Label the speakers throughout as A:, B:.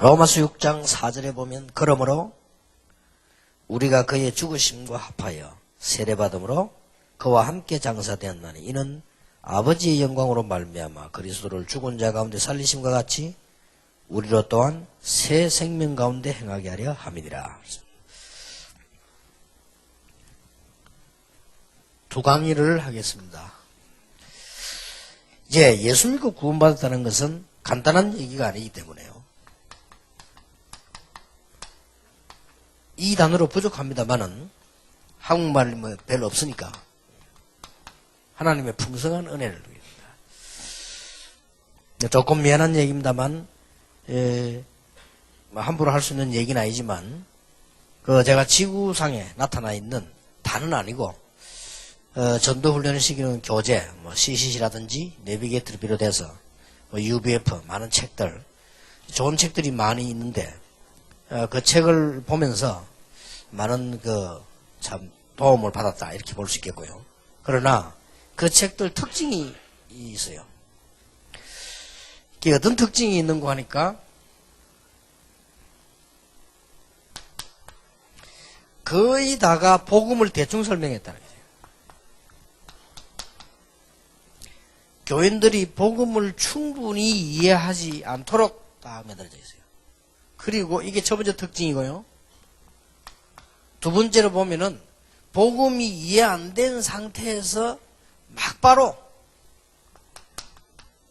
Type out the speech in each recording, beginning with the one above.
A: 로마서 6장 4절에 보면 그러므로 우리가 그의 죽으심과 합하여 세례받음으로 그와 함께 장사되었나니 이는 아버지의 영광으로 말미암아 그리스도를 죽은 자 가운데 살리심과 같이 우리로 또한 새 생명 가운데 행하게 하려 함이니라. 두 강의를 하겠습니다. 이제 예수 믿고 구원받았다는 것은 간단한 얘기가 아니기 때문에요. 이 단어로 부족합니다만은 한국말이 뭐 별로 없으니까 하나님의 풍성한 은혜를 누립니다. 조금 미안한 얘기입니다만 함부로 할 수 있는 얘기는 아니지만 제가 지구상에 나타나 있는 단은 아니고 전도 훈련을 시키는 교재, CCC라든지 내비게이터를 비롯해서 UBF 많은 책들, 좋은 책들이 많이 있는데 그 책을 보면서 많은 참 도움을 받았다 이렇게 볼 수 있겠고요. 그러나 그 책들 특징이 있어요. 이게 어떤 특징이 있는 거 하니까 거의 다가 복음을 대충 설명했다는 거예요. 교인들이 복음을 충분히 이해하지 않도록 다 매달려 있어요. 그리고 이게 첫 번째 특징이고요. 두 번째로 보면은 복음이 이해 안 된 상태에서 막바로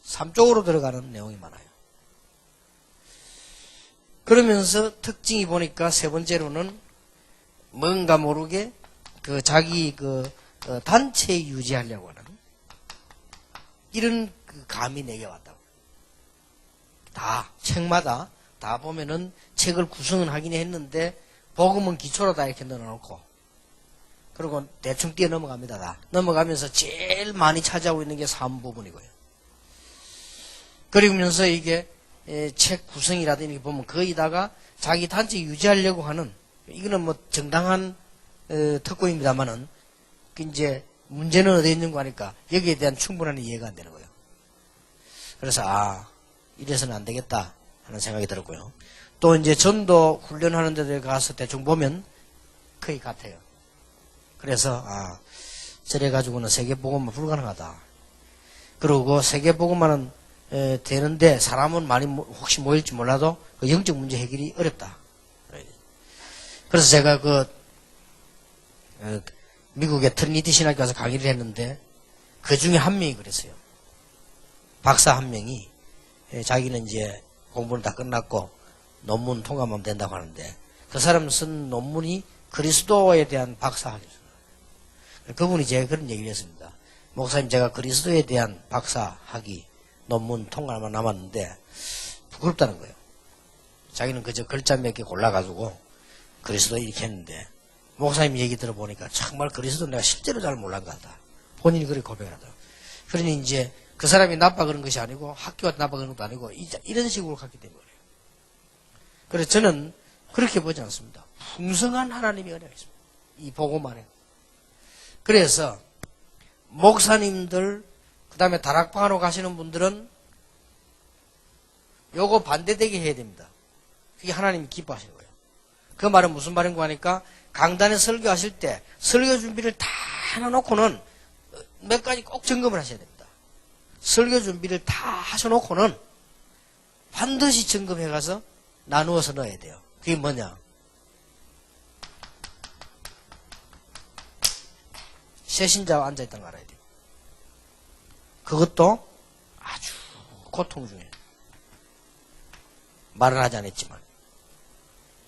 A: 삼쪽으로 들어가는 내용이 많아요. 그러면서 특징이 보니까 세 번째로는 뭔가 모르게 자기 단체 유지하려고 하는 이런 감이 내게 왔다고. 다 책마다 다 보면은 책을 구성은 하긴 했는데 복음은 기초로다 이렇게 넣어놓고 그리고 대충 뛰어 넘어갑니다. 다 넘어가면서 제일 많이 차지하고 있는 게 3부분이고요. 그러면서 이게 책 구성이라든지 이렇게 보면 거의 다가 자기 단체 유지하려고 하는 이거는 뭐 정당한 특권입니다만은 이제 문제는 어디에 있는 거 하니까 여기에 대한 충분한 이해가 안 되는 거예요. 그래서 이래서는 안 되겠다 하는 생각이 들었고요. 또 이제 전도 훈련하는 데들 가서 대충 보면 거의 같아요. 그래서 저래 가지고는 세계복음만 불가능하다. 그리고 세계복음만은 되는데 사람은 많이 혹시 모일지 몰라도 그 영적 문제 해결이 어렵다. 그래서 제가 미국의 트리니티 신학교 가서 강의를 했는데 그 중에 한 명이 그랬어요. 박사 한 명이 자기는 이제 공부는 다 끝났고 논문 통과하면 된다고 하는데 그 사람 쓴 논문이 그리스도에 대한 박사학위였어요. 그분이 제가 그런 얘기를 했습니다. 목사님, 제가 그리스도에 대한 박사학위 논문 통과만 남았는데 부끄럽다는 거예요. 자기는 그저 글자 몇 개 골라가지고 그리스도 이렇게 했는데 목사님 얘기 들어보니까 정말 그리스도 내가 실제로 잘 몰란 것 같다. 본인이 그렇게 고백을 하더라고요. 그러니 이제 그 사람이 나빠 그런 것이 아니고 학교가 나빠 그런 것도 아니고 이런 식으로 갔기 때문에 그래요. 그래서 저는 그렇게 보지 않습니다. 풍성한 하나님의 은혜가 있습니다. 이 복음 안에. 그래서 목사님들 그 다음에 다락방으로 가시는 분들은 요거 반대되게 해야 됩니다. 그게 하나님이 기뻐하시는 거예요. 그 말은 무슨 말인가 하니까 강단에 설교하실 때 설교 준비를 다 해놓고는 몇 가지 꼭 점검을 하셔야 됩니다. 설교 준비를 다 하셔놓고는 반드시 점검해 가서 나누어서 넣어야 돼요. 그게 뭐냐? 새신자와 앉아있다는 거 알아야 돼요. 그것도 아주 고통 중에 말은 하지 않았지만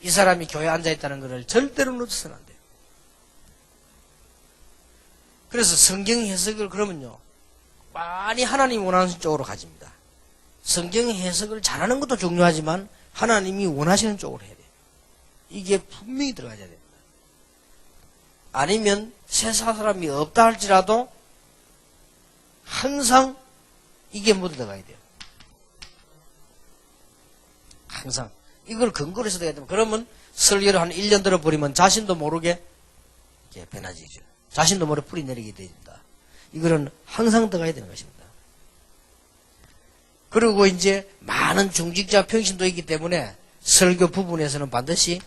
A: 이 사람이 교회에 앉아있다는 것을 절대로 놓쳐서는 안 돼요. 그래서 성경 해석을 그러면요 많이 하나님이 원하는 쪽으로 가집니다. 성경 해석을 잘하는 것도 중요하지만 하나님이 원하시는 쪽으로 해야 돼요. 이게 분명히 들어가야 됩니다. 아니면 세상 사람이 없다 할지라도 항상 이게 못 들어가야 돼요. 항상 이걸 근거로 해서 돼야 되면 그러면 설교를 한 1년 들어버리면 자신도 모르게 이렇게 변화지죠. 자신도 모르게 풀이 내리게 됩니다. 이거는 항상 들어가야 되는 것입니다. 그리고 이제 많은 중직자 평신도 있기 때문에 설교 부분에서는 반드시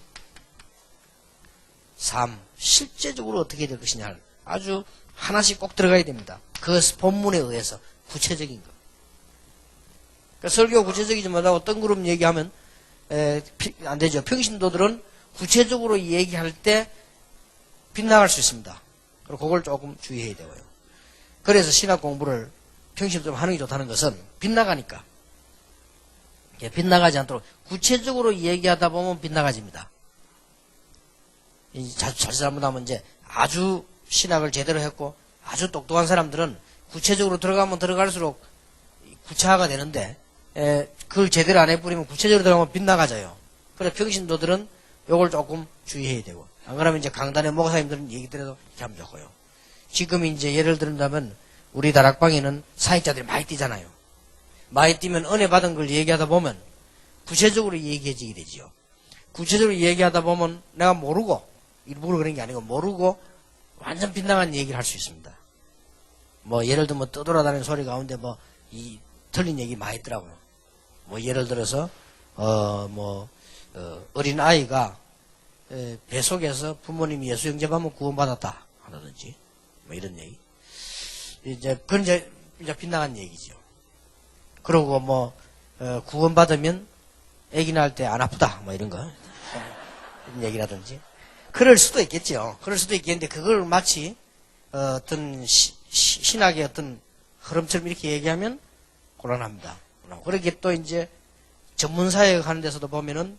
A: 삶, 실제적으로 어떻게 될 것이냐 아주 하나씩 꼭 들어가야 됩니다. 그 본문에 의해서 구체적인 거. 그러니까 설교가 구체적이지 못하고 뜬구름 얘기하면 안 되죠. 평신도들은 구체적으로 얘기할 때 빗나갈 수 있습니다. 그리고 그걸 조금 주의해야 되고요. 그래서 신학 공부를 평신도들 하는 게 좋다는 것은 빗나가니까. 빗나가지 않도록 구체적으로 얘기하다 보면 빗나가집니다. 자칫 잘못하면 이제 아주 신학을 제대로 했고 아주 똑똑한 사람들은 구체적으로 들어가면 들어갈수록 구차가 되는데 그걸 제대로 안 해버리면 구체적으로 들어가면 빗나가져요. 그래서 평신도들은 요걸 조금 주의해야 되고 안 그러면 이제 강단의 목사님들은 얘기 들어도 이렇게 하면 좋고요. 지금 이제 예를 들자면 우리 다락방에는 사역자들이 많이 뛰잖아요. 많이 뛰면 은혜 받은 걸 얘기하다 보면 구체적으로 얘기해지게 되지요. 구체적으로 얘기하다 보면 내가 모르고 일부러 그런 게 아니고 모르고 완전 빗나간 얘기를 할 수 있습니다. 뭐 예를 들면 떠돌아다니는 소리 가운데 뭐 이 틀린 얘기 많이 있더라고요. 뭐 예를 들어서 어린 아이가 뱃속에서 부모님이 예수 영접하면 구원받았다 하다든지 뭐 이런 얘기. 이제 그건 이제 빗나간 얘기죠. 그리고 뭐 구원받으면 아기 낳을 때 안 아프다 뭐 이런 거 이런 얘기라든지. 그럴 수도 있겠죠. 그럴 수도 있겠는데 그걸 마치 어떤 신학의 어떤 흐름처럼 이렇게 얘기하면 곤란합니다. 그렇게 또 이제 전문사역 하는 데서도 보면은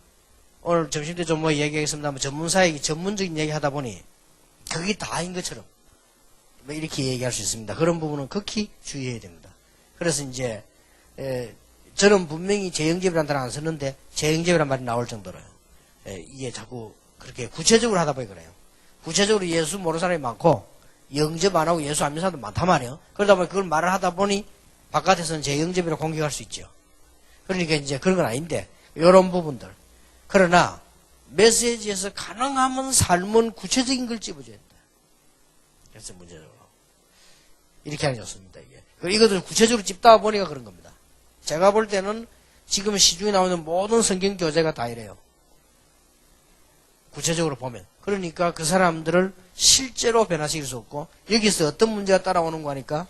A: 오늘 점심 때 좀 뭐 얘기하겠습니다만 전문사역이 전문적인 얘기 하다 보니 그게 다인 것처럼 뭐 이렇게 얘기할 수 있습니다. 그런 부분은 극히 주의해야 됩니다. 그래서 이제 저는 분명히 재영접이라는 단어 안 쓰는데 재영접이라는 말이 나올 정도로요. 이게 자꾸 그렇게 구체적으로 하다 보니 그래요. 구체적으로 예수 모르는 사람이 많고 영접 안 하고 예수 안 믿는 사람도 많단 말이에요. 그러다 보니 그걸 말을 하다 보니 바깥에서는 재영접이라고 공격할 수 있죠. 그러니까 이제 그런 건 아닌데 이런 부분들. 그러나 메시지에서 가능하면 삶은 구체적인 걸 찝어줘야 된다. 그래서 문제적으로 이렇게 하는 게 좋습니다. 이게 이것을 구체적으로 찝다 보니까 그런 겁니다. 제가 볼 때는 지금 시중에 나오는 모든 성경 교재가 다 이래요. 구체적으로 보면. 그러니까 그 사람들을 실제로 변화시킬 수 없고 여기서 어떤 문제가 따라오는 거니까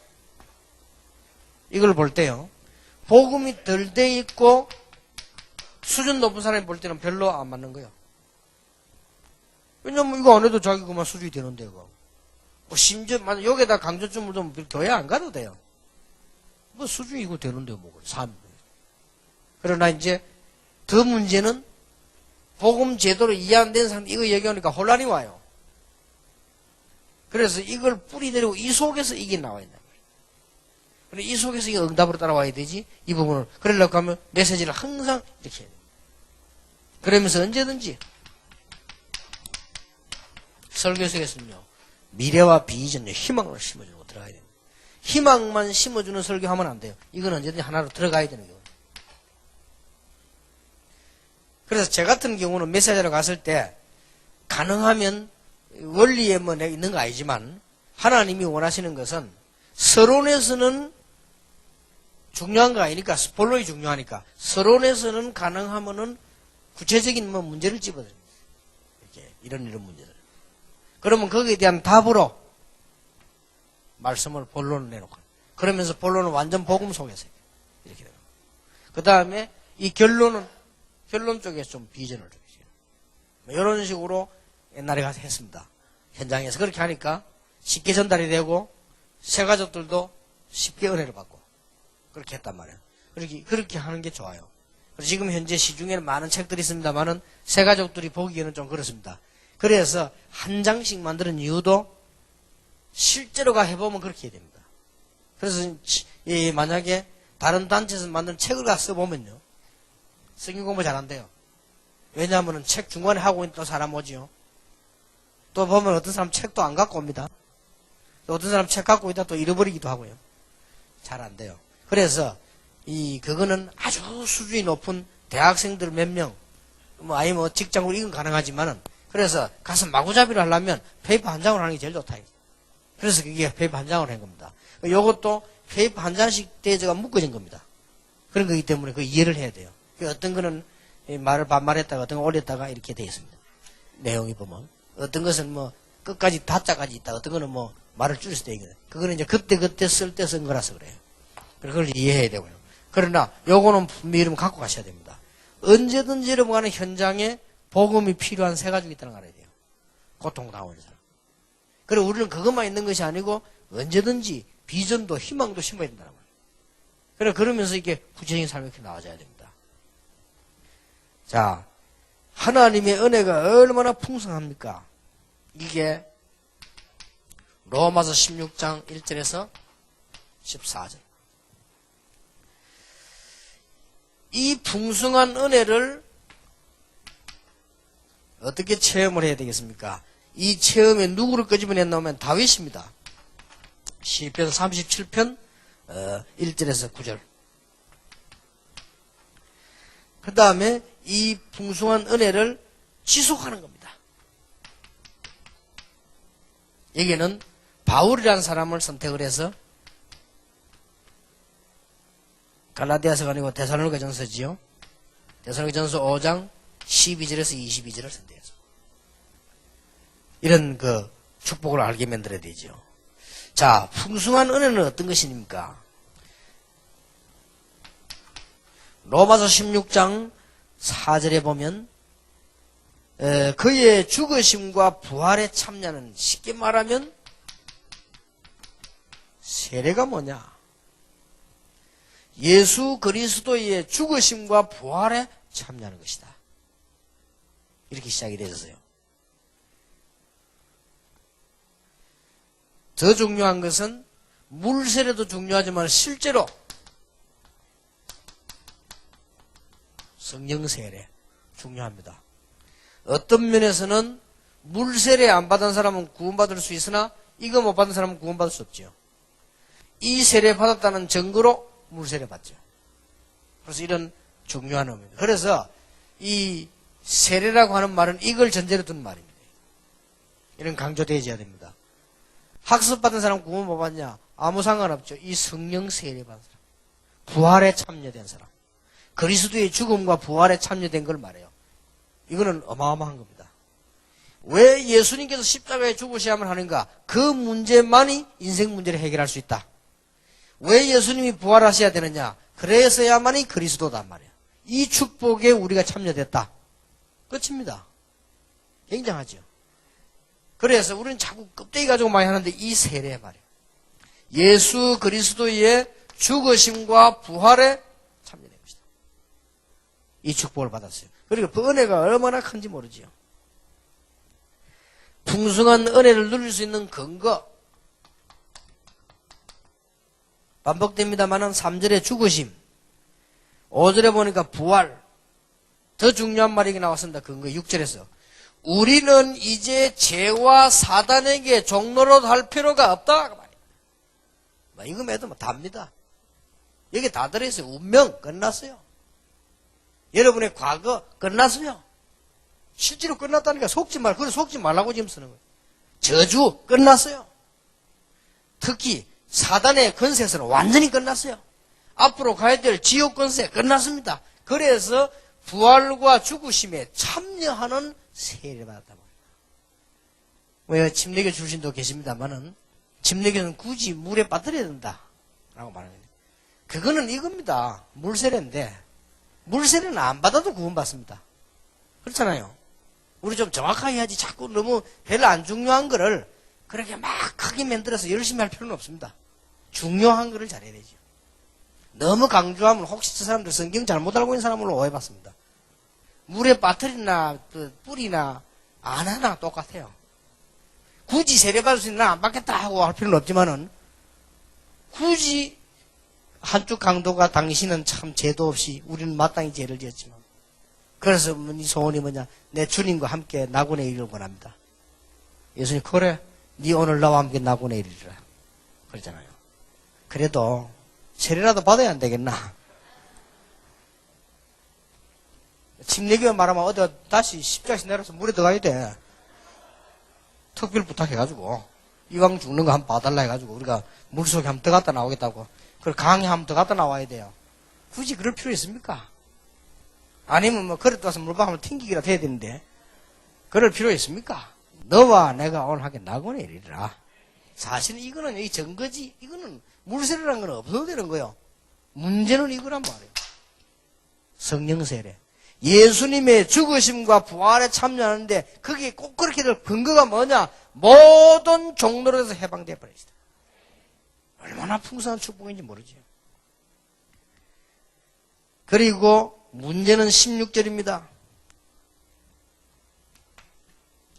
A: 이걸 볼 때요. 복음이 덜 돼 있고 수준 높은 사람이 볼 때는 별로 안 맞는 거예요. 왜냐면 이거 안 해도 자기 그만 수준이 되는데 이거. 뭐 심지어 여기에다 강조점을 두면 교회 안 가도 돼요. 뭐 수준이 이거 되는데 뭐 삶. 그러나 이제 더 문제는 복음 제도로 이해 안 되는 사람 이거 얘기하니까 혼란이 와요. 그래서 이걸 뿌리 내리고 이 속에서 이게 나와야 된다. 이 속에서 이게 응답으로 따라와야 되지 이 부분을. 그러려고 하면 메시지를 항상 이렇게 해야 돼요. 그러면서 언제든지 설교 속에서는요. 미래와 비전의 희망을 심어주고 들어가야 됩니다. 희망만 심어주는 설교하면 안 돼요. 이건 언제든지 하나로 들어가야 되는 거예요. 그래서 저 같은 경우는 메시지로 갔을 때 가능하면 원리에 뭐 있는 거 아니지만 하나님이 원하시는 것은 서론에서는 중요한 거 아니니까 본론이 중요하니까 서론에서는 가능하면은 구체적인 뭐 문제를 집어드립니다. 이렇게 이런 문제들. 그러면 거기에 대한 답으로 말씀을 본론을 내놓고 그러면서 본론은 완전 복음 속에서 이렇게 되는 거예요. 그 다음에 이 결론 쪽에 좀 비전을 주죠. 이런 식으로 옛날에 가서 했습니다. 현장에서 그렇게 하니까 쉽게 전달이 되고 새 가족들도 쉽게 은혜를 받고 그렇게 했단 말이에요. 그렇게 하는 게 좋아요. 지금 현재 시중에는 많은 책들이 있습니다만은 새 가족들이 보기에는 좀 그렇습니다. 그래서 한 장씩 만드는 이유도 실제로가 해보면 그렇게 해야 됩니다. 그래서 만약에 다른 단체에서 만든 책을 가서 써보면요. 성경 공부 잘 안 돼요. 왜냐하면 책 중간에 하고 있는 또 사람 오지요. 또 보면 어떤 사람 책도 안 갖고 옵니다. 또 어떤 사람 책 갖고 있다 또 잃어버리기도 하고요. 잘 안 돼요. 그래서 그거는 아주 수준이 높은 대학생들 몇 명, 아니 직장으로 이건 가능하지만은 그래서 가서 마구잡이를 하려면 페이퍼 한 장으로 하는 게 제일 좋다. 그래서 그게 페이퍼 한 장으로 한 겁니다. 요것도 페이퍼 한 장씩 대저가 묶어진 겁니다. 그런 거기 때문에 그 이해를 해야 돼요. 어떤 거는 이 말을 반말했다가 어떤 거 올렸다가 이렇게 되어 있습니다. 내용이 보면. 어떤 것은 뭐 끝까지 다짜까지 있다. 어떤 거는 뭐 말을 줄여서 되어 있거든. 그거는 이제 그때 쓸 때 쓴 거라서 그래요. 그걸 이해해야 되고요. 그러나 요거는 분명히 여러분 갖고 가셔야 됩니다. 언제든지 여러분 가는 현장에 복음이 필요한 세 가지가 있다는 걸 알아야 돼요. 고통당하는 사람. 그리고 우리는 그것만 있는 것이 아니고 언제든지 비전도 희망도 심어야 된다는 거예요. 그래 그러면서 이게 구체적인 삶이 이렇게 나와줘야 됩니다. 자, 하나님의 은혜가 얼마나 풍성합니까? 이게 로마서 16장 1절에서 14절. 이 풍성한 은혜를 어떻게 체험을 해야 되겠습니까? 이 체험에 누구를 끄집어내 놓으면 다윗입니다. 시편 37편 1절에서 9절. 그 다음에 이 풍성한 은혜를 지속하는 겁니다. 여기는 바울이라는 사람을 선택을 해서 갈라디아서가 아니고 데살로니가전서지요. 데살로니가전서 5장 12절에서 22절을 선택해서 이런 그 축복을 알게 만들어야 되죠. 자, 풍성한 은혜는 어떤 것입니까? 로마서 16장 4절에 보면 그의 죽으심과 부활에 참여는 쉽게 말하면 세례가 뭐냐? 예수 그리스도의 죽으심과 부활에 참여하는 것이다. 이렇게 시작이 되었어요. 더 중요한 것은 물세례도 중요하지만 실제로 성령세례 중요합니다. 어떤 면에서는 물세례 안 받은 사람은 구원받을 수 있으나 이거 못 받은 사람은 구원받을 수 없죠. 이 세례 받았다는 증거로 물세례 받죠. 그래서 이런 중요한 의미입니다. 그래서 이 세례라고 하는 말은 이걸 전제로 둔 말입니다. 이런 강조되어야 됩니다. 학습 받은 사람 구원 못 받냐? 아무 상관없죠. 이 성령 세례 받은 사람, 부활에 참여된 사람, 그리스도의 죽음과 부활에 참여된 걸 말해요. 이거는 어마어마한 겁니다. 왜 예수님께서 십자가에 죽으셔야만 하는가? 그 문제만이 인생 문제를 해결할 수 있다. 왜 예수님이 부활하셔야 되느냐? 그래서야만이 그리스도단 말이에요. 이 축복에 우리가 참여됐다. 끝입니다. 굉장하죠. 그래서 우리는 자꾸 껍데기 가지고 많이 하는데 이 세례 말이에요. 예수 그리스도의 죽으심과 부활에 참여된 것이다. 이 축복을 받았어요. 그리고 그 은혜가 얼마나 큰지 모르지요. 풍성한 은혜를 누릴 수 있는 근거 반복됩니다만은 3절에 죽으심, 5절에 보니까 부활, 더 중요한 말이 나왔습니다. 근거 6절에서 우리는 이제 죄와 사단에게 종노릇 할 필요가 없다. 이거 매도 답니다. 여기 다 들어있어요. 운명 끝났어요. 여러분의 과거 끝났어요. 실제로 끝났다니까 속지 말. 그래 속지 말라고 지금 쓰는 거예요. 저주 끝났어요. 특히 사단의 권세에서는 완전히 끝났어요. 앞으로 가야 될 지옥 권세 끝났습니다. 그래서 부활과 죽으심에 참여하는 세례를 받았다. 왜 침례교 출신도 계십니다만은 침례교는 굳이 물에 빠뜨려야 된다라고 말합니다. 그거는 이겁니다. 물세례인데 물세례는 안 받아도 구원받습니다. 그렇잖아요. 우리 좀 정확하게 해야지 자꾸 너무 별로 안 중요한 거를 그렇게 막 크게 만들어서 열심히 할 필요는 없습니다. 중요한 거를 잘해야 되죠. 너무 강조하면 혹시 저 사람들 성경 잘못 알고 있는 사람으로 오해받습니다. 물에 빠뜨리나 뿌리나 안 하나 똑같아요. 굳이 세례받을 수 있는 난 안 받겠다 하고 할 필요는 없지만은 굳이 한쪽 강도가 당신은 참 죄도 없이 우리는 마땅히 죄를 지었지만 그래서 네 소원이 뭐냐? 내 주님과 함께 낙원에 이르기를 원합니다. 예수님 그래 네 오늘 나와 함께 낙원에 이르리라 그러잖아요. 그래도 세례라도 받아야 안 되겠나? 침례교 말하면 어디 다시 십자가에서 내려서 물에 들어가야 돼. 특별 부탁해가지고 이왕 죽는 거 한번 봐달라 해가지고 우리가 물속에 한번 들어갔다 나오겠다고. 그리고 강에 한번 들어갔다 나와야 돼요. 굳이 그럴 필요 있습니까? 아니면 뭐 그릇 떠서 물밥 한번 튕기기라도 해야 되는데 그럴 필요 있습니까? 너와 내가 오늘 하게 낙원에 이르리라. 사실은 이거는 이 증거지. 이거는 물세례라는 건 없어도 되는 거예요. 문제는 이거란 말이에요. 성령 세례. 예수님의 죽으심과 부활에 참여하는데 그게 꼭 그렇게 될 근거가 뭐냐? 모든 종로에서 해방돼 버렸어요. 얼마나 풍성한 축복인지 모르죠. 그리고 문제는 16절입니다.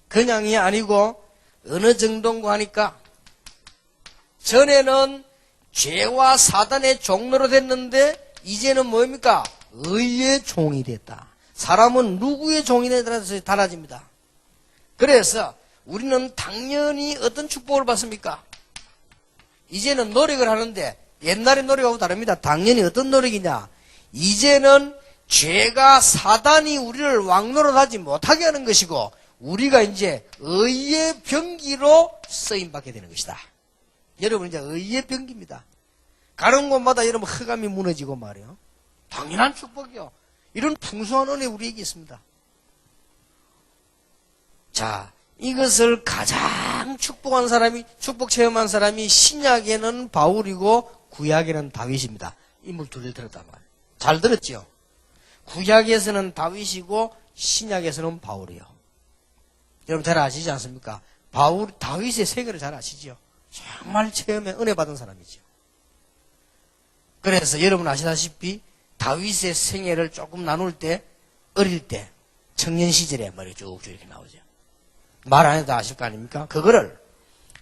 A: 그냥이 아니고 어느 정도인가 하니까 전에는 죄와 사단의 종로로 됐는데 이제는 뭡니까? 의의 종이 됐다. 사람은 누구의 종이냐에 따라서 달라집니다. 그래서 우리는 당연히 어떤 축복을 받습니까? 이제는 노력을 하는데 옛날의 노력하고 다릅니다. 당연히 어떤 노력이냐? 이제는 죄가 사단이 우리를 왕노릇하지 못하게 하는 것이고 우리가 이제 의의 병기로 쓰임받게 되는 것이다. 여러분 이제 의의 병기입니다. 가는 곳마다 여러분 흑암이 무너지고 말이요. 당연한 축복이요. 이런 풍성한 은혜 우리에게 있습니다. 자, 이것을 가장 축복한 사람이, 축복 체험한 사람이 신약에는 바울이고 구약에는 다윗입니다. 인물 둘을 들었단 말이에요. 잘 들었죠? 구약에서는 다윗이고 신약에서는 바울이요. 여러분 잘 아시지 않습니까? 다윗의 생애를 잘 아시죠? 정말 체험에 은혜 받은 사람이죠. 그래서 여러분 아시다시피 다윗의 생애를 조금 나눌 때 어릴 때 청년 시절에 머리 쭉쭉 이렇게 나오죠. 말 안 해도 아실 거 아닙니까? 그거를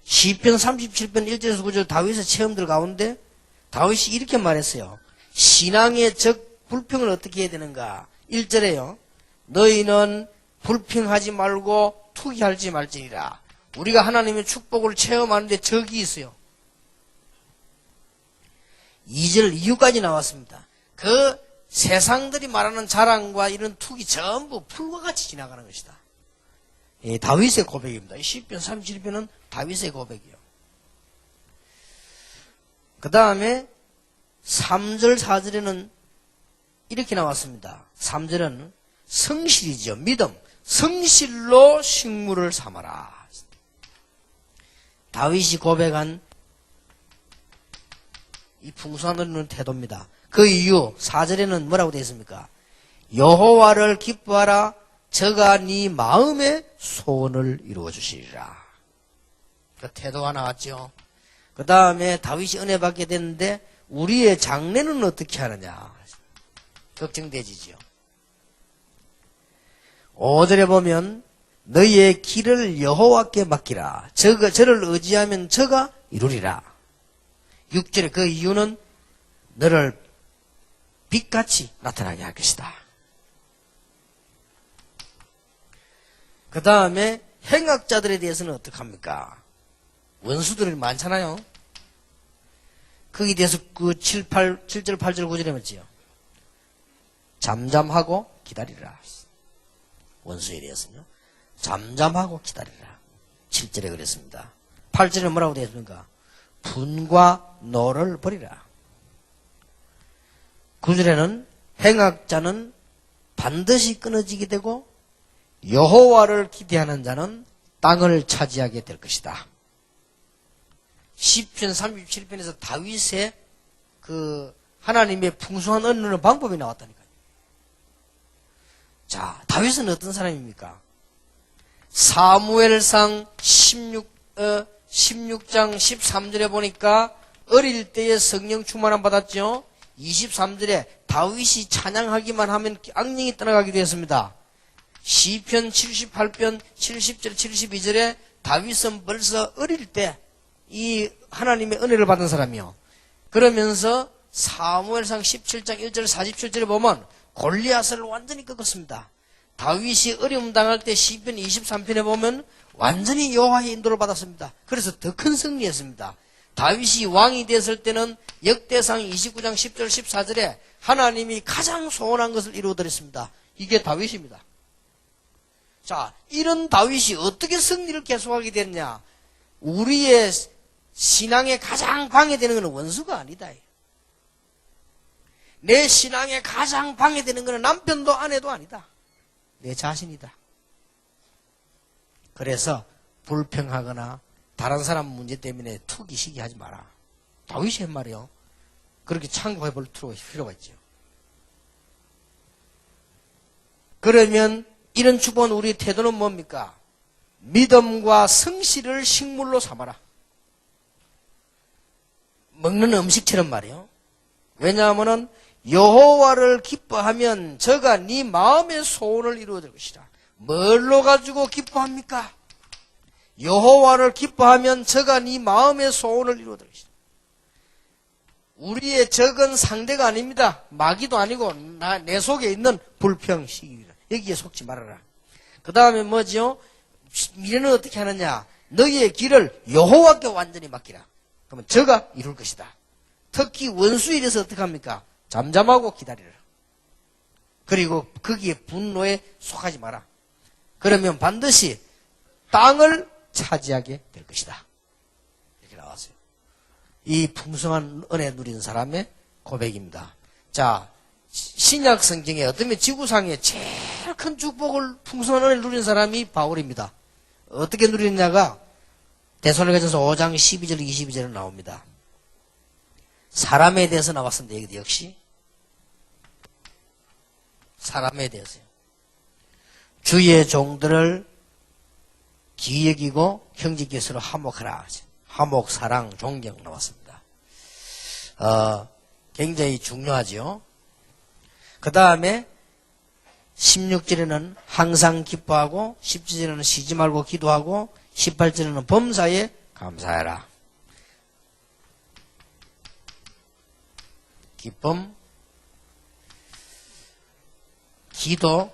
A: 시편 37편 1절에서 9절 다윗의 체험들 가운데 다윗이 이렇게 말했어요. 신앙의 적 불평을 어떻게 해야 되는가? 1절에요. 너희는 불평하지 말고 투기하지 말지니라. 우리가 하나님의 축복을 체험하는데 적이 있어요. 2절 이유까지 나왔습니다. 그 세상들이 말하는 자랑과 이런 투기 전부 풀과 같이 지나가는 것이다. 예, 다윗의 고백입니다. 시편 37편은 다윗의 고백이요. 그 다음에 3절 4절에는 이렇게 나왔습니다. 3절은 성실이죠. 믿음. 성실로 식물을 삼아라. 다윗이 고백한 이 풍성한 은혜는 태도입니다. 그 이유 4절에는 뭐라고 되어 있습니까? 여호와를 기뻐하라. 저가 네 마음의 소원을 이루어 주시리라. 그 태도가 나왔죠. 그 다음에 다윗이 은혜 받게 됐는데 우리의 장래는 어떻게 하느냐 걱정되지죠. 5절에 보면 너희의 길을 여호와께 맡기라. 저를 의지하면 저가 이루리라. 6절에 그 이유는 너를 빛같이 나타나게 할 것이다. 그 다음에 행악자들에 대해서는 어떡합니까? 원수들이 많잖아요. 거기에 대해서 그 7절, 8절, 9절에 말지요. 잠잠하고 기다리라. 원수에 대해서는요. 잠잠하고 기다리라. 7절에 그랬습니다. 8절에 뭐라고 되어 있습니까? 분과 노를 버리라. 9절에는 행악자는 반드시 끊어지게 되고 여호와를 기대하는 자는 땅을 차지하게 될 것이다. 시편 37편에서 다윗의 그 하나님의 풍성한 은혜의 방법이 나왔다니까요. 자, 다윗은 어떤 사람입니까? 사무엘상 16장 13절에 보니까 어릴 때에 성령 충만함 받았죠. 23절에 다윗이 찬양하기만 하면 악령이 떠나가기도 했습니다. 시편 78편 70절 72절에 다윗은 벌써 어릴 때 이 하나님의 은혜를 받은 사람이요. 그러면서 사무엘상 17장 1절 47절에 보면 골리앗을 완전히 꺾었습니다. 다윗이 어려움 당할 때 시편 23편에 보면 완전히 여호와의 인도를 받았습니다. 그래서 더 큰 승리했습니다. 다윗이 왕이 됐을 때는 역대상 29장 10절 14절에 하나님이 가장 소원한 것을 이루어드렸습니다. 이게 다윗입니다. 자, 이런 다윗이 어떻게 승리를 계속하게 됐냐? 우리의 신앙에 가장 방해되는 것은 원수가 아니다. 내 신앙에 가장 방해되는 것은 남편도 아내도 아니다. 내 자신이다. 그래서 불평하거나 다른 사람 문제 때문에 투기 시기하지 마라. 다윗이 한 말이요. 그렇게 창고해볼 필요가 있죠. 그러면 이런 축복은 우리 태도는 뭡니까? 믿음과 성실을 식물로 삼아라. 먹는 음식처럼 말이요. 왜냐하면 여호와를 기뻐하면 저가 네 마음의 소원을 이루어줄 것이다. 뭘로 가지고 기뻐합니까? 여호와를 기뻐하면 저가 네 마음의 소원을 이루어줄 것이다. 우리의 적은 상대가 아닙니다. 마귀도 아니고 내 속에 있는 불평식입니다. 여기에 속지 말아라. 그 다음에 뭐지요? 미래는 어떻게 하느냐? 너희의 길을 여호와께 완전히 맡기라. 그러면 저가 이룰 것이다. 특히 원수일에서 어떻게 합니까? 잠잠하고 기다리라. 그리고 거기에 분노에 속하지 마라. 그러면 반드시 땅을 차지하게 될 것이다. 이렇게 나왔어요. 이 풍성한 은혜 누린 사람의 고백입니다. 자, 신약 성경에 어쩌면 지구상에 제일 큰 축복을 풍성한 은혜를 누린 사람이 바울입니다. 어떻게 누리느냐가 데살로니가전서 5장 12절 22절에 나옵니다. 사람에 대해서 나왔습니다. 여기도 역시 사람에 대해서요. 주의 종들을 귀히 여기고 형제께 서로 화목하라. 화목, 사랑, 존경 나왔습니다. 굉장히 중요하죠. 그 다음에 16절에는 항상 기뻐하고 17절에는 쉬지 말고 기도하고 18절에는 범사에 감사해라. 기쁨, 기도,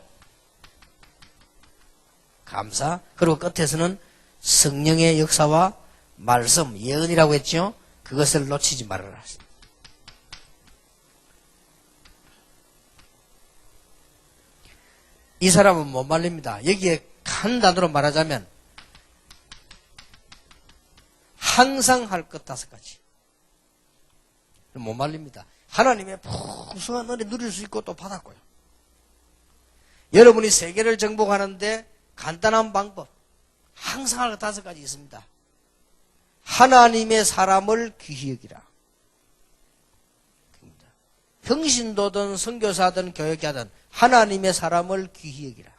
A: 감사, 그리고 끝에서는 성령의 역사와 말씀, 예언이라고 했죠. 그것을 놓치지 말아라. 이 사람은 못 말립니다. 여기에 한 단어로 말하자면 항상 할 것 5가지. 못 말립니다. 하나님의 풍성한 은혜 누릴 수 있고 또 받았고요. 여러분이 세계를 정복하는데 간단한 방법, 항상 할 것 5가지 있습니다. 하나님의 사람을 귀히 여기라. 평신도든 선교사든 교역자든 하나님의 사람을 귀히 여기라.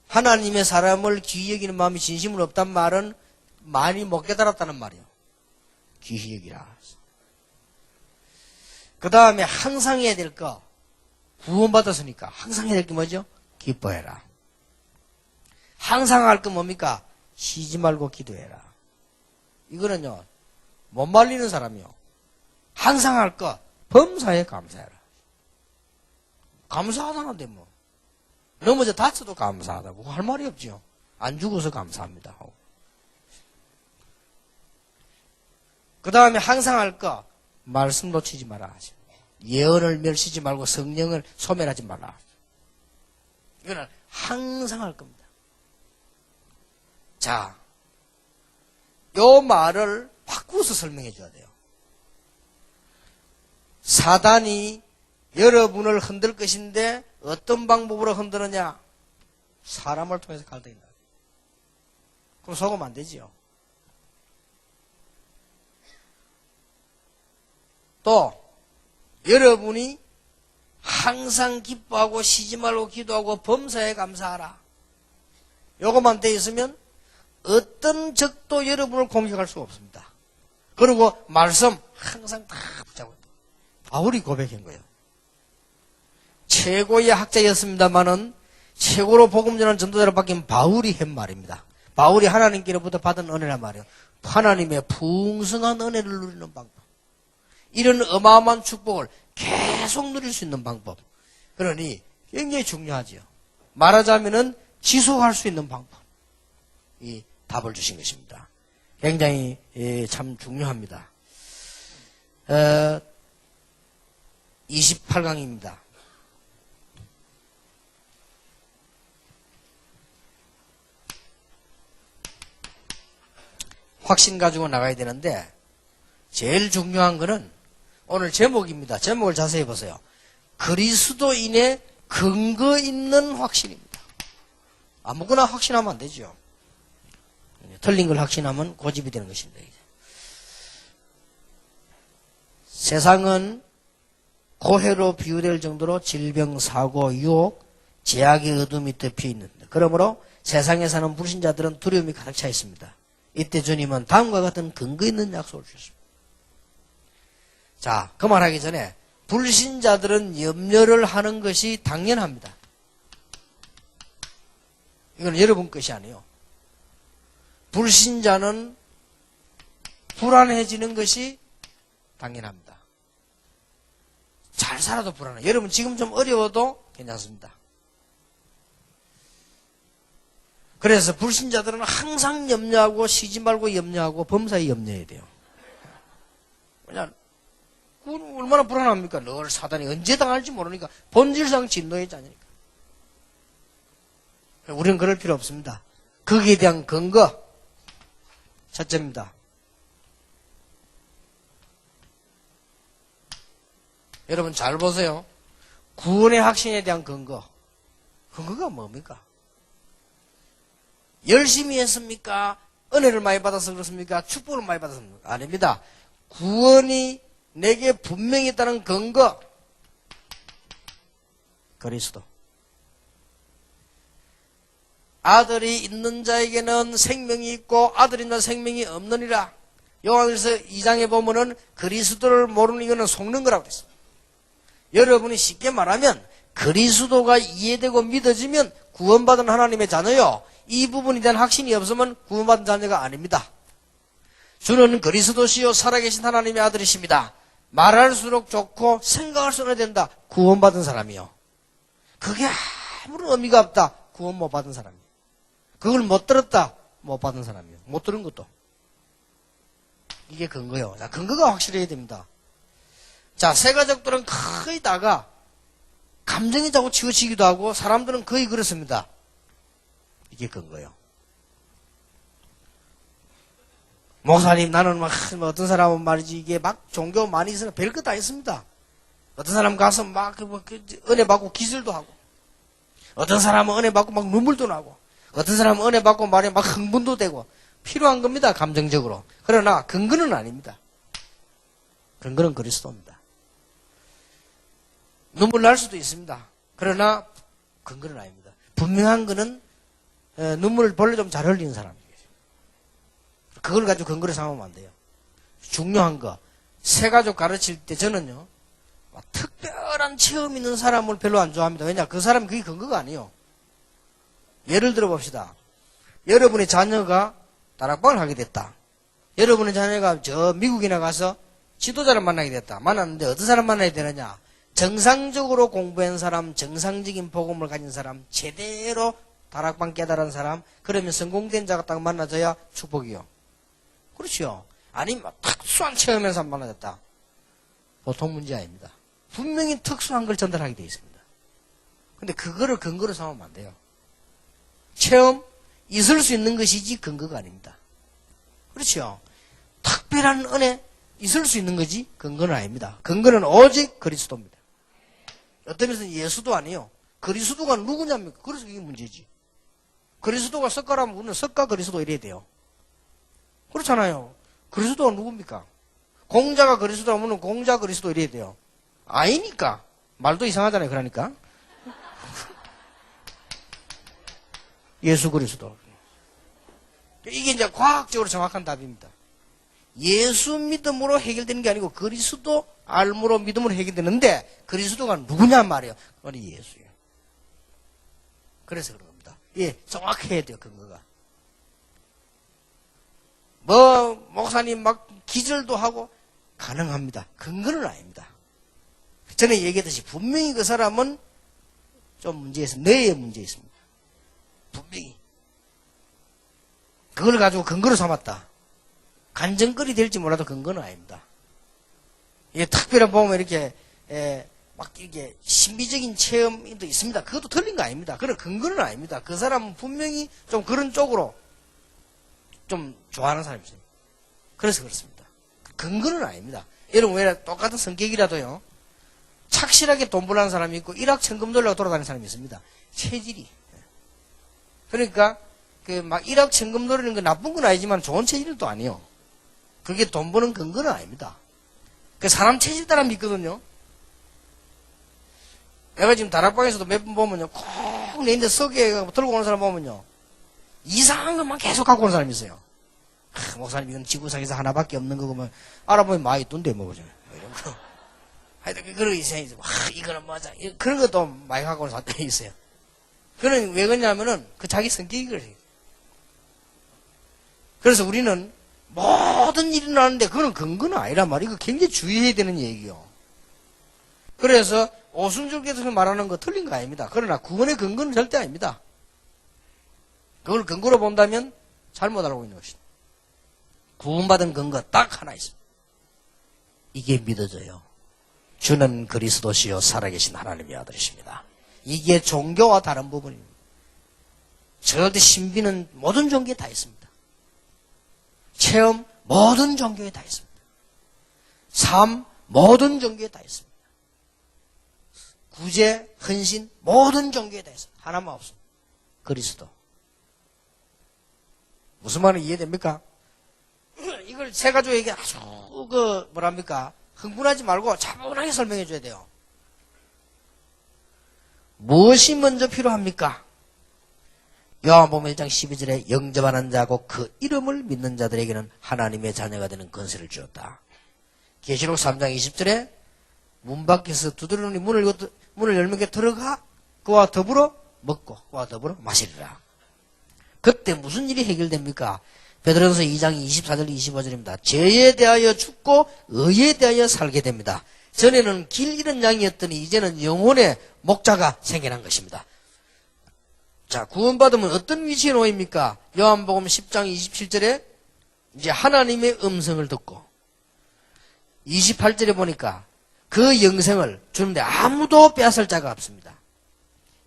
A: 하나님의 사람을 귀히 여기는 마음이 진심은 없단 말은 많이 못 깨달았다는 말이에요. 귀히 여기라. 그 다음에 항상 해야 될 거, 구원받았으니까 항상 해야 될 게 뭐죠? 기뻐해라. 항상 할 거 뭡니까? 쉬지 말고 기도해라. 이거는요, 못 말리는 사람이요. 항상 할 거, 범사에 감사해라. 감사하다는데 뭐. 넘어져 다쳐도 감사하다고 할 말이 없죠. 안 죽어서 감사합니다. 그 다음에 항상 할 거, 말씀 놓치지 마라. 예언을 멸시지 말고 성령을 소멸하지 마라. 이거는 항상 할 겁니다. 자, 요 말을 바꾸어서 설명해 줘야 돼요. 사단이 여러분을 흔들 것인데 어떤 방법으로 흔드느냐? 사람을 통해서 갈등이다. 그럼 속으면 안 되지요. 또 여러분이 항상 기뻐하고 쉬지 말고 기도하고 범사에 감사하라. 요것만 돼 있으면 어떤 적도 여러분을 공격할 수가 없습니다. 그리고 말씀 항상 다 붙잡고 있다. 바울이 고백한 거예요. 최고의 학자였습니다마는 최고로 복음 전하는 전도자로 바뀐 바울이 한 말입니다. 바울이 하나님께로부터 받은 은혜란 말이에요. 하나님의 풍성한 은혜를 누리는 방법. 이런 어마어마한 축복을 계속 누릴 수 있는 방법. 그러니 굉장히 중요하지요. 말하자면은 지속할 수 있는 방법. 이 답을 주신 것입니다. 굉장히 참 중요합니다. 28강입니다. 확신 가지고 나가야 되는데 제일 중요한 거는 오늘 제목입니다. 제목을 자세히 보세요. 그리스도인의 근거 있는 확신입니다. 아무거나 확신하면 안 되죠. 틀린 걸 확신하면 고집이 되는 것입니다. 세상은 고해로 비유될 정도로 질병, 사고, 유혹, 제약의 어둠이 덮여 있는데, 그러므로 세상에 사는 불신자들은 두려움이 가득 차 있습니다. 이때 주님은 다음과 같은 근거 있는 약속을 주셨습니다. 자, 그 말하기 전에 불신자들은 염려를 하는 것이 당연합니다. 이건 여러분 것이 아니에요. 불신자는 불안해지는 것이 당연합니다. 잘 살아도 불안해. 여러분 지금 좀 어려워도 괜찮습니다. 그래서 불신자들은 항상 염려하고 쉬지 말고 염려하고 범사에 염려해야 돼요. 그냥 얼마나 불안합니까? 늘 사단이 언제 당할지 모르니까 본질상 진노의 자녀니까. 우리는 그럴 필요 없습니다. 거기에 대한 근거 첫째입니다. 여러분 잘 보세요. 구원의 확신에 대한 근거. 근거가 뭡니까? 열심히 했습니까? 은혜를 많이 받아서 그렇습니까? 축복을 많이 받아서 그렇습니까? 아닙니다. 구원이 내게 분명히 있다는 근거. 그리스도. 아들이 있는 자에게는 생명이 있고 아들이 있는 생명이 없느니라. 요한일서 2장에 보면은 그리스도를 모르는 이거는 속는 거라고 했습니다. 여러분이 쉽게 말하면 그리스도가 이해되고 믿어지면 구원받은 하나님의 자녀요. 이 부분에 대한 확신이 없으면 구원받은 자녀가 아닙니다. 주는 그리스도시요 살아계신 하나님의 아들이십니다. 말할수록 좋고 생각할수록 된다. 구원받은 사람이요. 그게 아무런 의미가 없다. 구원 못 받은 사람이요. 그걸 못 들었다. 못 받은 사람이요. 못 들은 것도. 이게 근거요. 자, 근거가 확실해야 됩니다. 자, 세가족들은 거의 다가 감정이 자꾸 치우치기도 하고 사람들은 거의 그렇습니다. 이게 근거요. 목사님, 나는 막 어떤 사람은 말이지 이게 막 종교 많이 있으나 별것 다 있습니다. 어떤 사람 가서 막 은혜 받고 기술도 하고, 어떤 사람은 은혜 받고 막 눈물도 나고, 어떤 사람은 은혜 받고 말에 막 흥분도 되고 필요한 겁니다. 감정적으로. 그러나 근거는 아닙니다. 근거는 그리스도입니다. 눈물 날 수도 있습니다. 그러나 근거는 아닙니다. 분명한 거는 눈물을 벌레 좀 잘 흘리는 사람이에요. 그걸 가지고 근거를 삼으면 안 돼요. 중요한 거. 세가족 가르칠 때 저는요, 특별한 체험 있는 사람을 별로 안 좋아합니다. 왜냐? 그 사람이 그게 근거가 아니에요. 예를 들어 봅시다. 여러분의 자녀가 다락방을 하게 됐다. 여러분의 자녀가 저 미국이나 가서 지도자를 만나게 됐다. 만났는데 어떤 사람 만나야 되느냐? 정상적으로 공부한 사람, 정상적인 복음을 가진 사람, 제대로 다락방 깨달은 사람, 그러면 성공된 자가 딱 만나져야 축복이요. 그렇죠. 아니면 특수한 체험한 사람 만나졌다. 보통 문제 아닙니다. 분명히 특수한 걸 전달하게 되어 있습니다. 근데 그거를 근거로 삼으면 안 돼요. 체험, 있을 수 있는 것이지 근거가 아닙니다. 그렇죠. 특별한 은혜, 있을 수 있는 거지 근거는 아닙니다. 근거는 오직 그리스도입니다. 어떤 면에서는 예수도 아니에요. 그리스도가 누구냐입니까? 그래서 이게 문제지. 그리스도가 석가라면 우리는 석가 그리스도 이래야 돼요. 그렇잖아요. 그리스도가 누굽니까? 공자가 그리스도라면 공자 그리스도 이래야 돼요. 아니니까. 말도 이상하잖아요. 그러니까. 예수 그리스도. 이게 이제 과학적으로 정확한 답입니다. 예수 믿음으로 해결되는 게 아니고 그리스도 알므로 믿음으로 해결되는데 그리스도가 누구냐 말이에요. 그건 예수예요. 그래서 그런 겁니다. 예, 정확해야 돼요. 근거가. 목사님 막 기절도 하고 가능합니다. 근거는 아닙니다. 전에 얘기했듯이 분명히 그 사람은 좀 문제 있습니다. 뇌에 문제 있습니다. 분명히. 그걸 가지고 근거로 삼았다. 간증거리 될지 몰라도 근거는 아닙니다. 이게 특별한 보면 이렇게, 막 이렇게 신비적인 체험도 있습니다. 그것도 틀린 거 아닙니다. 그런 근거는 아닙니다. 그 사람은 분명히 좀 그런 쪽으로 좀 좋아하는 사람이죠. 그래서 그렇습니다. 근거는 아닙니다. 여러분 왜 똑같은 성격이라도요. 착실하게 돈 벌라는 사람이 있고 일확천금 돌려고 돌아다니는 사람이 있습니다. 체질이. 그러니까 그 막 일확천금 노리는 건 나쁜 건 아니지만 좋은 체질은 또 아니에요. 그게 돈 버는 근거는 아닙니다. 그 사람 체질 따라 믿거든요. 내가 지금 다락방에서도 몇 번 보면요, 꼭 내 인데 서기에 들고 오는 사람 보면요, 이상한 것만 계속 갖고 오는 사람이 있어요. 목사님 이건 지구상에서 하나밖에 없는 거고 뭐 알아보면 많이 있던데 뭐 보죠. 이런 거. 하여튼 그런 이상이죠. 이거는 맞아. 그런 것도 많이 갖고 오는 사람들이 있어요. 그는 왜 그러냐면은 그 자기 성격이 그래요. 그래서 우리는 모든 일이 나는데 그거는 근거는 아니란 말이에요. 이거 굉장히 주의해야 되는 얘기요. 그래서 오순절교에서 말하는 거 틀린 거 아닙니다. 그러나 구원의 근거는 절대 아닙니다. 그걸 근거로 본다면 잘못 알고 있는 것이다. 구원받은 근거 딱 하나 있습니다. 이게 믿어져요. 주는 그리스도시요 살아계신 하나님의 아들이십니다. 이게 종교와 다른 부분입니다. 절대 신비는 모든 종교에 다 있습니다. 체험 모든 종교에 다 있습니다. 삶 모든 종교에 다 있습니다. 구제, 헌신 모든 종교에 다 있습니다. 하나만 없습니다. 그리스도. 무슨 말은 이해됩니까? 이걸 세 가지로 얘기 아주 뭐랍니까? 흥분하지 말고 차분하게 설명해 줘야 돼요. 무엇이 먼저 필요합니까? 요한복음 1장 12절에 영접하는 자고 그 이름을 믿는 자들에게는 하나님의 자녀가 되는 권세를 주었다. 계시록 3장 20절에 문 밖에서 두드리는 문을 열면 들어가 그와 더불어 먹고 그와 더불어 마시리라. 그때 무슨 일이 해결됩니까? 베드로전서 2장 24절 25절입니다. 죄에 대하여 죽고 의에 대하여 살게 됩니다. 전에는 길 잃은 양이었더니 이제는 영혼의 목자가 생겨난 것입니다. 자, 구원받으면 어떤 위치에 놓입니까? 요한복음 10장 27절에 이제 하나님의 음성을 듣고 28절에 보니까 그 영생을 주는데 아무도 빼앗을 자가 없습니다.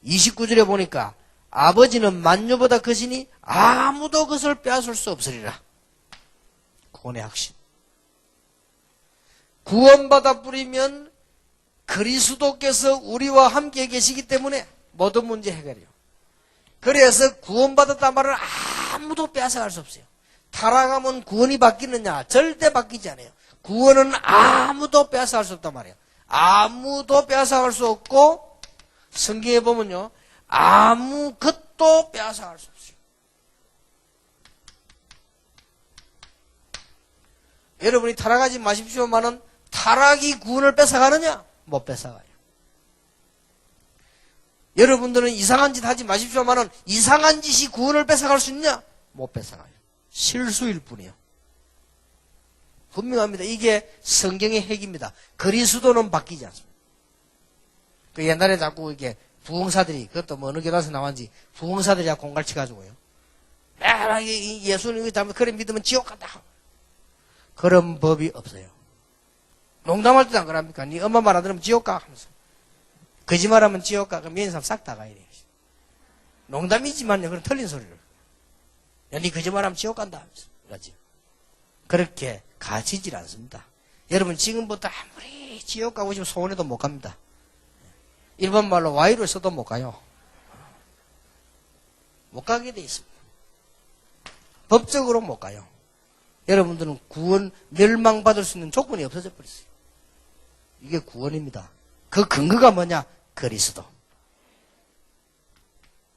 A: 29절에 보니까 아버지는 만유보다 크시니 아무도 그것을 빼앗을 수 없으리라. 구원의 확신. 구원받아 뿌리면 그리스도께서 우리와 함께 계시기 때문에 모든 문제 해결이요. 그래서 구원받았단 말은 아무도 빼앗아갈 수 없어요. 타락하면 구원이 바뀌느냐? 절대 바뀌지 않아요. 구원은 아무도 빼앗아갈 수 없단 말이에요. 아무도 빼앗아갈 수 없고 성경에 보면요. 아무것도 빼앗아갈 수 없어요. 여러분이 타락하지 마십시오만은 타락이 구원을 뺏어가느냐? 못 뺏어가요. 여러분들은 이상한 짓 하지 마십시오만은 이상한 짓이 구원을 뺏어갈 수 있냐? 못 뺏어가요. 실수일 뿐이에요. 분명합니다. 이게 성경의 핵입니다. 그리스도는 바뀌지 않습니다. 그 옛날에 자꾸 이게 부흥사들이 그것도 뭐 어느 교단에서 나왔는지 부흥사들이 자꾸 공갈치 가지고요. 예수님 잘못 그래 믿으면 지옥 간다. 그런 법이 없어요. 농담할 때도 안 그럽니까? 네 엄마 말 안 들으면 지옥 가 하면서. 거짓말하면 지옥 가. 그럼 믿는 사람 싹 다 가야 돼. 농담이지만요. 그런 틀린 소리를. 야, 네 거짓말하면 지옥 간다 하면서. 그렇지. 그렇게 가지질 않습니다. 여러분 지금부터 아무리 지옥 가고 싶으면 소원해도 못 갑니다. 일본 말로 와이를 써도 못 가요. 못 가게 돼 있습니다. 법적으로 못 가요. 여러분들은 구원 멸망받을 수 있는 조건이 없어져 버렸어요. 이게 구원입니다. 그 근거가 뭐냐? 그리스도.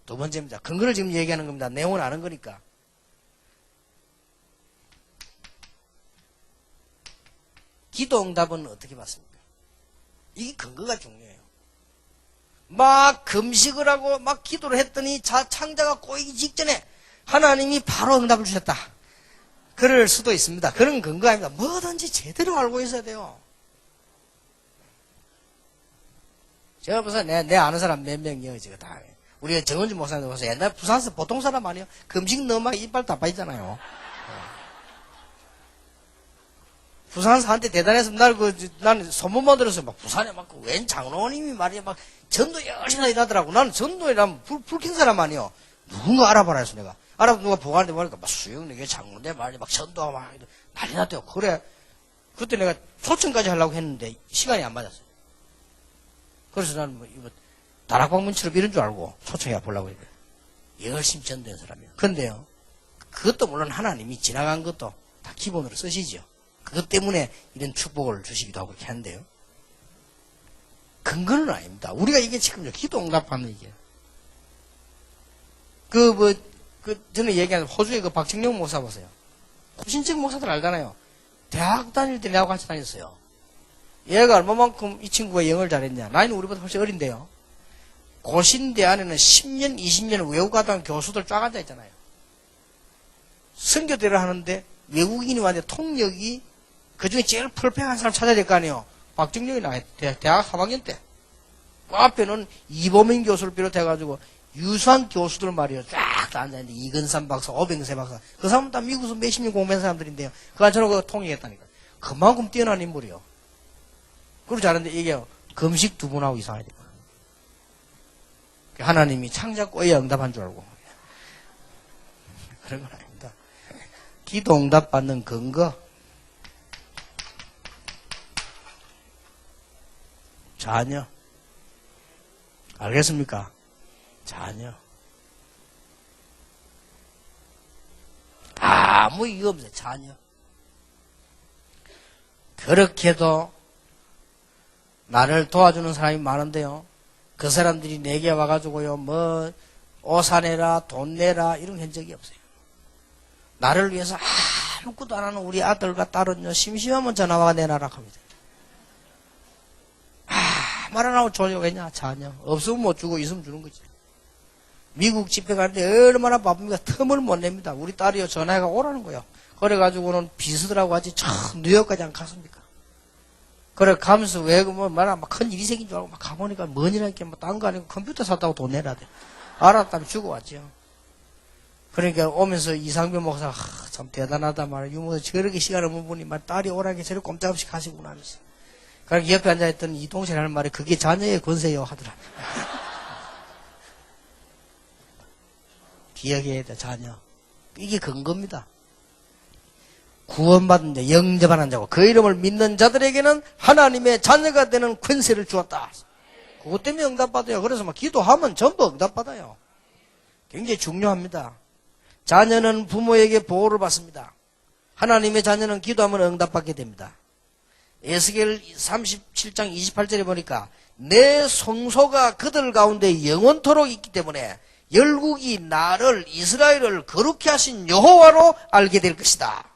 A: 두 번째입니다. 근거를 지금 얘기하는 겁니다. 내용을 아는 거니까. 기도 응답은 어떻게 받습니까? 이게 근거가 중요해요. 막 금식을 하고 막 기도를 했더니 창자가 꼬이기 직전에 하나님이 바로 응답을 주셨다. 그럴 수도 있습니다. 그런 근거가 아닙니다. 뭐든지 제대로 알고 있어야 돼요. 제가 벌써 내 아는 사람 몇 명이요, 제가 다. 우리가 정은주 목사님 보세요. 옛날 부산에서 보통 사람 아니에요? 금식 너무 막 이빨 다 빠지잖아요. 부산에서 한테 대단해서 나는 소문만 들어서 막 부산에 막 웬 장로님이 말이야 막 전도 열심히 일하더라고. 나는 전도이라면 불킨 사람 아니요. 누군가 알아봐라 해서 내가. 알아보고 누가 보고하는데 보니까 막 수영 이게 장로인데 말이야 막 전도하고 막 난리 났대요. 그래. 그때 내가 초청까지 하려고 했는데 시간이 안 맞았어요. 그래서 나는 뭐 이거 다락방문처럼 이런 줄 알고 초청해 보려고 했는데 열심히 전도한 사람이에요. 그런데요, 그것도 물론 하나님이 지나간 것도 다 기본으로 쓰시죠. 그것 때문에 이런 축복을 주시기도 하고 이렇게 하는데요. 근거는 아닙니다. 우리가 이게 지금 기도 응답하는 이게. 전에 얘기한 호주의 그 박정영 목사 보세요. 신책 목사들 알잖아요. 대학 다닐 때 내하고 같이 다녔어요. 얘가 얼마만큼 이 친구가 영어를 잘했냐. 나이는 우리보다 훨씬 어린데요. 고신대 안에는 10년, 20년 외국가던 교수들 쫙 앉아있잖아요. 선교대를 하는데 외국인이 왔는데 통역이 그중에 제일 퍼펙트한 사람 찾아야 될 거 아니에요. 박정영이 나와요. 대학 3학년 때. 그 앞에는 이범인 교수를 비롯해가지고 유수한 교수들 말이에요. 쫙 다 앉아있는데 이근삼 박사, 오병세 박사. 그 사람은 다 미국에서 몇십 년 공부한 사람들인데요. 그 안처럼 그 통역했다니까. 그만큼 뛰어난 인물이요. 그러고 잘하는데 이게 금식 2분하고 이상하니까. 하나님이 창작고에 응답한 줄 알고. 그런 건 아닙니다. 기도 응답 받는 근거. 자녀. 알겠습니까? 자녀. 아무 이유 없어요. 자녀. 그렇게도 나를 도와주는 사람이 많은데요. 그 사람들이 내게 와가지고요, 뭐, 옷 사내라, 돈 내라, 이런 한 적이 없어요. 나를 위해서 아무것도 안 하는 우리 아들과 딸은요, 심심하면 전화와 내놔라 합니다. 말 안 하고 줘야겠냐, 자녀. 없으면 못 주고, 있으면 주는 거지. 미국 집회 가는데 얼마나 바쁩니까? 틈을 못 냅니다. 우리 딸이요, 전화해가 오라는 거예요. 그래가지고는 비서들하고 같이 뉴욕까지 안 갔습니까? 그래, 가면서 왜, 뭐, 막 큰 일이 생긴 줄 알고 막 가보니까 뭐니라 이렇게 뭐 딴 거 아니고 컴퓨터 샀다고 돈 내라대. 알았다면 주고 왔죠. 그러니까 오면서 이상변 목사가, 참 대단하다 말이야. 유모도 저렇게 시간을 못 보니, 말 딸이 오라게 저렇게 꼼짝없이 가시구나 하면서. 그러니까 옆에 앉아있던 이 동생이 하는 말이 그게 자녀의 권세요 하더라. 기억해야 돼, 자녀. 이게 근거입니다. 구원받은 자, 영접하는 자고 그 이름을 믿는 자들에게는 하나님의 자녀가 되는 권세를 주었다. 그것 때문에 응답받아요. 그래서 막 기도하면 전부 응답받아요. 굉장히 중요합니다. 자녀는 부모에게 보호를 받습니다. 하나님의 자녀는 기도하면 응답받게 됩니다. 에스겔 37장 28절에 보니까 내 성소가 그들 가운데 영원토록 있기 때문에 열국이 나를 이스라엘을 거룩히 하신 여호와로 알게 될 것이다.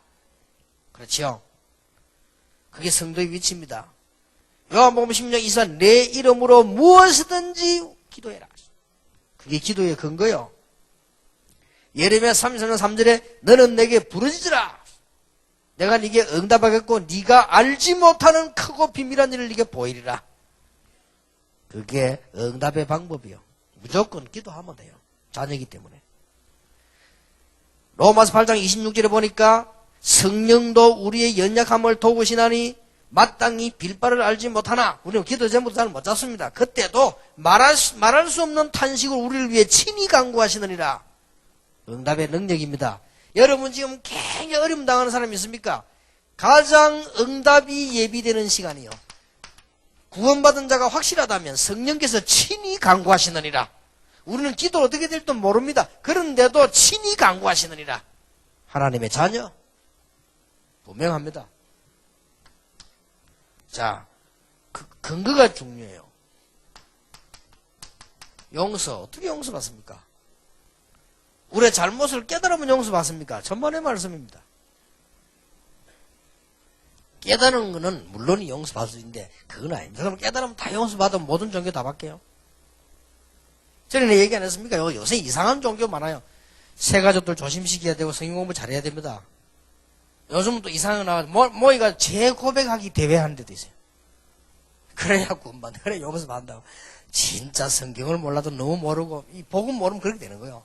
A: 그렇지요? 그게 성도의 위치입니다. 요한복음 10장 24 내 이름으로 무엇이든지 기도해라. 그게 기도의 근거요. 예레미야 33장 3절에 너는 내게 부르짖으라. 내가 네게 응답하겠고 네가 알지 못하는 크고 비밀한 일을 네게 보이리라. 그게 응답의 방법이요. 무조건 기도하면 돼요. 자녀이기 때문에. 로마서 8장 26절에 보니까 성령도 우리의 연약함을 도우시나니 마땅히 빌바를 알지 못하나 우리는 기도 전부터 잘 못 잡습니다. 그때도 말할 수 없는 탄식을 우리를 위해 친히 간구하시느니라. 응답의 능력입니다. 여러분 지금 굉장히 어려움 당하는 사람이 있습니까? 가장 응답이 예비되는 시간이요. 구원받은 자가 확실하다면 성령께서 친히 간구하시느니라. 우리는 기도 어떻게 될지 모릅니다. 그런데도 친히 간구하시느니라. 하나님의 자녀. 분명합니다. 자, 근거가 중요해요. 용서, 어떻게 용서받습니까? 우리의 잘못을 깨달으면 용서받습니까? 천만의 말씀입니다. 깨달은 거는 물론 용서받을 수 있는데 그건 아닙니다. 그럼 깨달으면 다 용서받으면 모든 종교 다 받게요. 전에 얘기 안 했습니까? 요새 이상한 종교 많아요. 새가족들 조심시켜야 되고 성경 공부 잘해야 됩니다. 요즘 또 이상한 거 나와서 모이가 재고백하기 대회 하는 데도 있어요. 그래야 구원받는다. 그래 용서받는다고. 진짜 성경을 몰라도 너무 모르고 이 복음 모르면 그렇게 되는 거예요.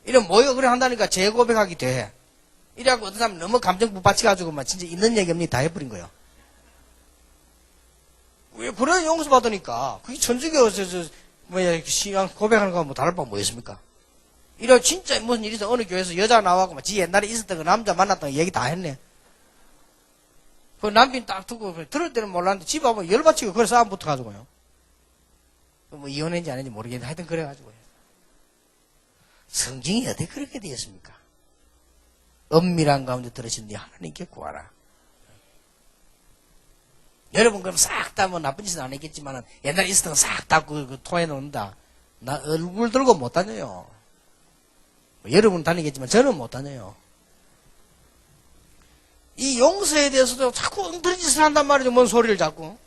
A: 이런 모이가 그래 한다니까 재고백하기 대회. 이래갖고 어떤 사람 너무 감정 부받쳐가지고 막 진짜 있는 얘기 없니 다 해버린 거예요. 왜 그래 용서받으니까. 그게 천주교 신앙 고백하는 거하고 뭐 다를 바 뭐였습니까? 이래 진짜 무슨 일이 있어 어느 교회에서 여자 나와고 막 지 옛날에 있었던 그 남자 만났던 거 얘기 다 했네. 그 남편이 딱 듣고, 들을 때는 몰랐는데 집 와보면 열받치고 그래 싸움 붙어가지고요. 뭐 이혼했는지 아닌지 모르겠는데 하여튼 그래가지고요. 성경이 어떻게 그렇게 되었습니까? 엄밀한 가운데 들으신 하나님께 구하라. 여러분 그럼 싹 다 뭐 나쁜 짓은 안 했겠지만 옛날에 있었던 거 싹 다 그 토해 놓는다. 나 얼굴 들고 못 다녀요. 뭐 여러분 다니겠지만 저는 못 다녀요. 이 용서에 대해서도 자꾸 엉터리 짓을 한단 말이죠. 뭔 소리를 자꾸.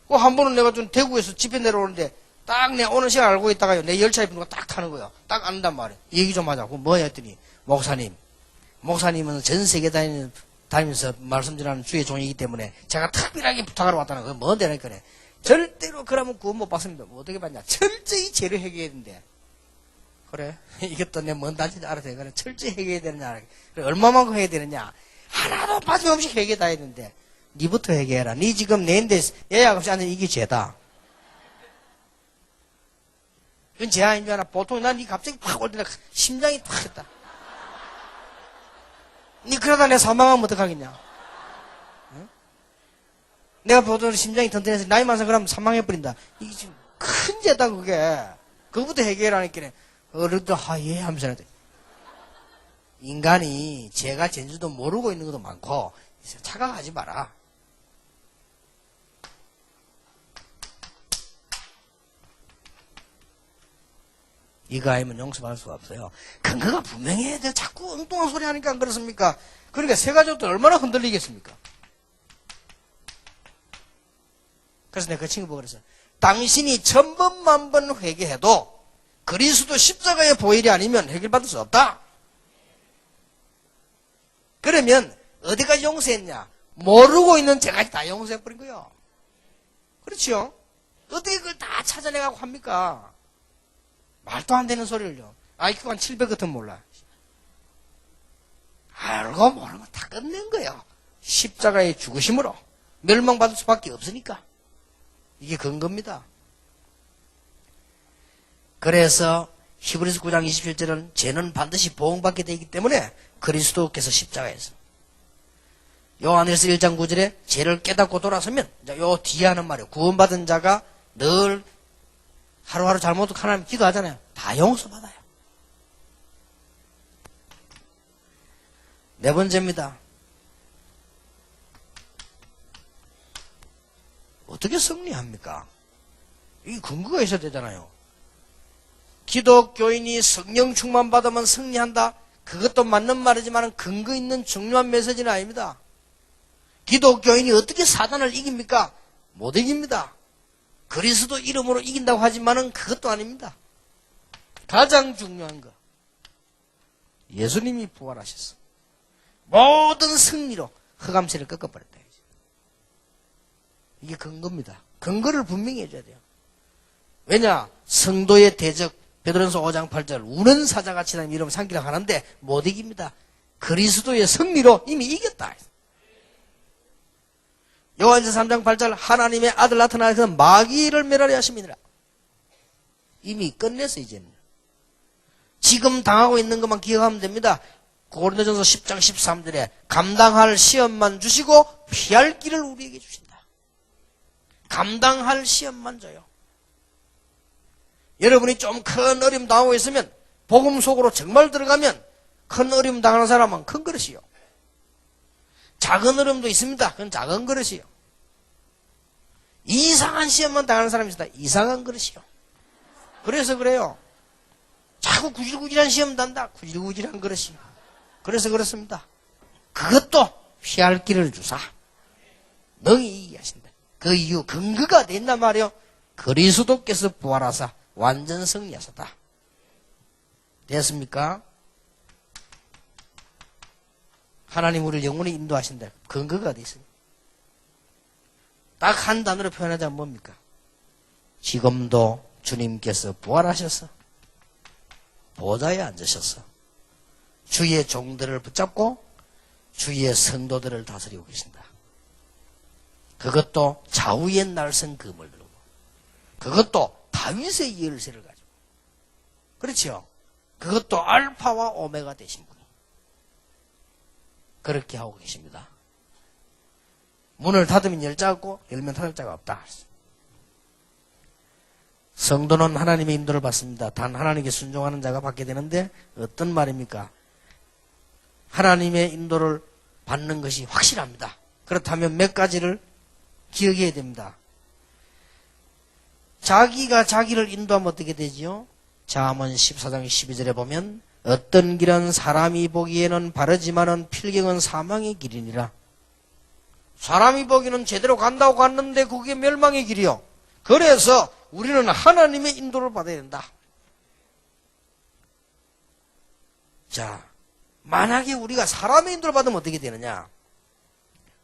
A: 그 한 번은 내가 좀 대구에서 집에 내려오는데 딱 내 오는 시간 알고 있다가요. 내 열차에 부는 거 딱 타는 거예요. 딱 안단 말이에요. 얘기 좀 하자고. 뭐야 했더니 목사님은 전 세계 다니면서 말씀 전하는 주의 종이기 때문에 제가 특별하게 부탁하러 왔다는 거예요. 뭔데라니까. 절대로 그러면 구원 못 받습니다. 뭐 어떻게 받냐. 철저히 죄를 해결해야 된대. 그래. 이것도 내 뭔 단지인지 알아서 그래. 철저히 해결해야 되느냐. 그래. 얼마만큼 해야 되느냐. 하나도 빠짐없이 해결 다 해야 되는데 니부터 해결해라. 니 지금 내인데 예약 없이 앉아 이게 죄다. 이건 죄 아닌 줄 알아. 보통 난 니 갑자기 팍 올 때 심장이 팍 했다. 니 그러다 내 사망하면 어떡하겠냐. 응? 내가 보통 심장이 튼튼해서 나이 많아서 그러면 사망해버린다. 이게 지금 큰 죄다 그게. 그거부터 해결하니까 어른도 예 하면서 인간이 죄가 죄인지도 모르고 있는 것도 많고 착각하지 마라. 이거 아니면 용서받을 수가 없어요. 근거가 분명해야 돼. 자꾸 엉뚱한 소리 하니까 안 그렇습니까? 그러니까 세 가족도 얼마나 흔들리겠습니까? 그래서 내가 그 친구 보고 그랬어. 당신이 1000번 만번 회개해도 그리스도 십자가의 보혈이 아니면 해결받을 수 없다. 그러면 어디까지 용서했냐? 모르고 있는 죄까지 다 용서해버린 거예요. 그렇죠? 어떻게 그걸 다 찾아내가고 합니까? 말도 안 되는 소리를요. IQ가 한 700 같은 몰라. 알고 모르면 다 끝낸 거예요. 십자가의 죽으심으로 멸망받을 수밖에 없으니까. 이게 근거입니다. 그래서 히브리서 9장 27절은 죄는 반드시 보응받게 되기 때문에 그리스도께서 십자가에서 요한일서 1장 9절에 죄를 깨닫고 돌아서면 요 뒤에 하는 말이에요. 구원받은 자가 늘 하루하루 잘못도 하나님 기도하잖아요. 다 용서받아요. 네 번째입니다. 어떻게 승리합니까? 이 근거가 있어야 되잖아요. 기독교인이 성령 충만 받으면 승리한다. 그것도 맞는 말이지만 근거 있는 중요한 메시지는 아닙니다. 기독교인이 어떻게 사단을 이깁니까? 못 이깁니다. 그리스도 이름으로 이긴다고 하지만은 그것도 아닙니다. 가장 중요한 거. 예수님이 부활하셨어. 모든 승리로 흑암세를 꺾어버렸다. 이게 근거입니다. 근거를 분명히 해줘야 돼요. 왜냐? 성도의 대적, 베드로전서 5장 8절, 우는 사자같이 다니는 이름을 삼키라 하는데 못 이깁니다. 그리스도의 승리로 이미 이겼다. 요한일서 3장 8절, 하나님의 아들 나타나서 마귀를 멸하려 하심이니라. 이미 끝냈어, 이제는. 지금 당하고 있는 것만 기억하면 됩니다. 고린도전서 10장 13절에 감당할 시험만 주시고 피할 길을 우리에게 주신다. 감당할 시험만 줘요. 여러분이 좀 큰 어려움 당하고 있으면 복음 속으로 정말 들어가면 큰 어려움 당하는 사람은 큰 그릇이요. 작은 어려움도 있습니다. 그건 작은 그릇이요. 이상한 시험만 당하는 사람이 있다. 이상한 그릇이요. 그래서 그래요. 자꾸 구질구질한 시험 단다. 구질구질한 그릇이요. 그래서 그렇습니다. 그것도 피할 길을 주사. 능히 이기게 하신다. 그 이유 근거가 된단 말이요. 그리스도께서 부활하사 완전 승리하셨다. 됐습니까? 하나님 우리를 영원히 인도하신다. 근거가 돼 있습니다. 딱 한 단어로 표현하자면 뭡니까? 지금도 주님께서 부활하셔서 보좌에 앉으셔서 주의 종들을 붙잡고 주의 성도들을 다스리고 계신다. 그것도 좌우의 날선 금을 들고, 그것도 다윗의 열쇠를 가지고, 그렇죠? 그것도 알파와 오메가 되신 분이 그렇게 하고 계십니다. 문을 닫으면 열 자가 없고 열면 닫을 자가 없다. 성도는 하나님의 인도를 받습니다. 단 하나님께 순종하는 자가 받게 되는데 어떤 말입니까? 하나님의 인도를 받는 것이 확실합니다. 그렇다면 몇 가지를 기억해야 됩니다. 자기가 자기를 인도하면 어떻게 되지요? 잠언 14장 12절에 보면 어떤 길은 사람이 보기에는 바르지만은 필경은 사망의 길이니라. 사람이 보기에는 제대로 간다고 갔는데 그게 멸망의 길이요. 그래서 우리는 하나님의 인도를 받아야 된다. 자, 만약에 우리가 사람의 인도를 받으면 어떻게 되느냐?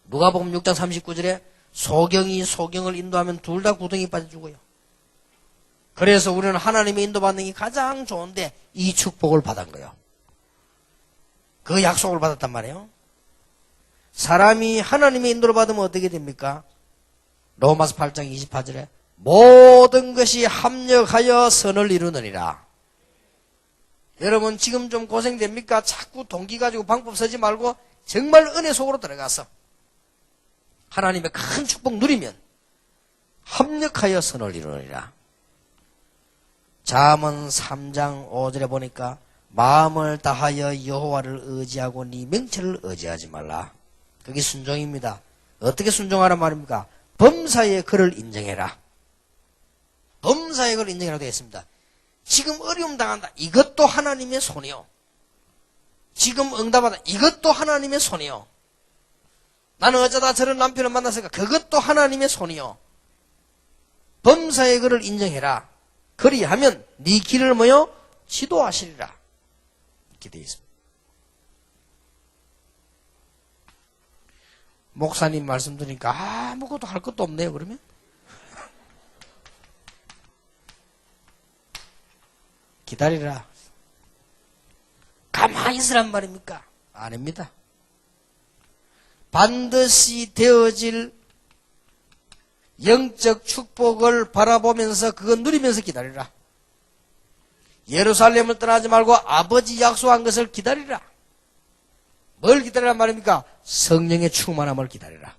A: 누가복음 6장 39절에 소경이 소경을 인도하면 둘 다 구덩이 빠져 죽어요. 그래서 우리는 하나님의 인도받는 게 가장 좋은데 이 축복을 받은 거예요. 그 약속을 받았단 말이에요. 사람이 하나님의 인도를 받으면 어떻게 됩니까? 로마서 8장 28절에 모든 것이 합력하여 선을 이루느니라. 여러분 지금 좀 고생됩니까? 자꾸 동기 가지고 방법 쓰지 말고 정말 은혜 속으로 들어가서 하나님의 큰 축복 누리면 합력하여 선을 이루느니라. 잠언 3장 5절에 보니까 마음을 다하여 여호와를 의지하고 네 명철을 의지하지 말라. 그게 순종입니다. 어떻게 순종하란 말입니까? 범사에 그를 인정해라. 범사에 그를 인정해라 되어 있습니다. 지금 어려움 당한다. 이것도 하나님의 손이요. 지금 응답하다. 이것도 하나님의 손이요. 나는 어쩌다 저런 남편을 만났으니까 그것도 하나님의 손이요. 범사에 그를 인정해라. 그리하면 네 길을 뭐요? 지도하시리라. 이렇게 되어 있습니다. 목사님 말씀 드리니까 아무것도 할 것도 없네요. 그러면 기다리라. 가만히 있으란 말입니까? 아닙니다. 반드시 되어질 영적 축복을 바라보면서 그거 누리면서 기다리라. 예루살렘을 떠나지 말고 아버지 약속한 것을 기다리라. 뭘 기다리란 말입니까? 성령의 충만함을 기다리라.